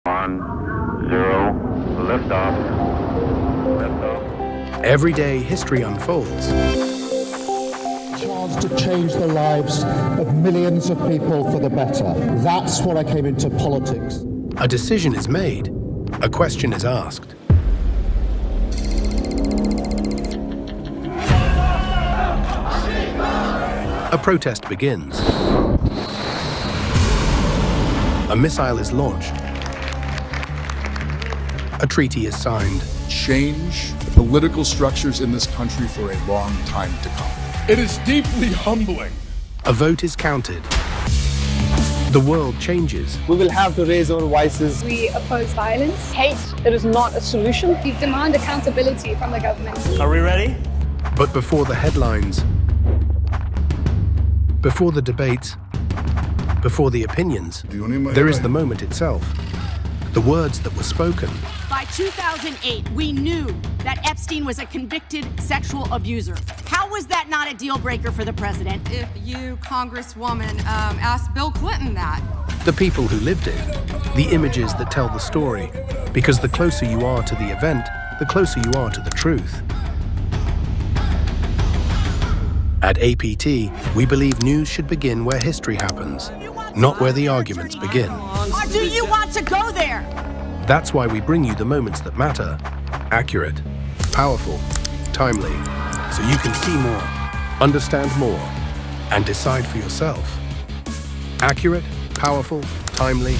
1, 0, liftoff. Liftoff. Every day, history unfolds. Chance to change the lives of millions of people for the better. That's what I came into politics. A decision is made. A question is asked. A protest begins. A missile is launched. A treaty is signed. Change the political structures in this country for a long time to come. It is deeply humbling. A vote is counted. The world changes. We will have to raise our voices. We oppose violence. Hate, it is not a solution. We demand accountability from the government. Are we ready? But before the headlines, before the debates, before the opinions, there is the moment itself. The words that were spoken. By 2008, we knew that Epstein was a convicted sexual abuser. How was that not a deal breaker for the president? If you, Congresswoman, asked Bill Clinton that. The people who lived it. The images that tell the story. Because the closer you are to the event, the closer you are to the truth. At APT, we believe news should begin where history happens, not where the arguments begin. Or do you want to go there? That's why we bring you the moments that matter. Accurate, powerful, timely, so you can see more, understand more, and decide for yourself. Accurate, powerful, timely,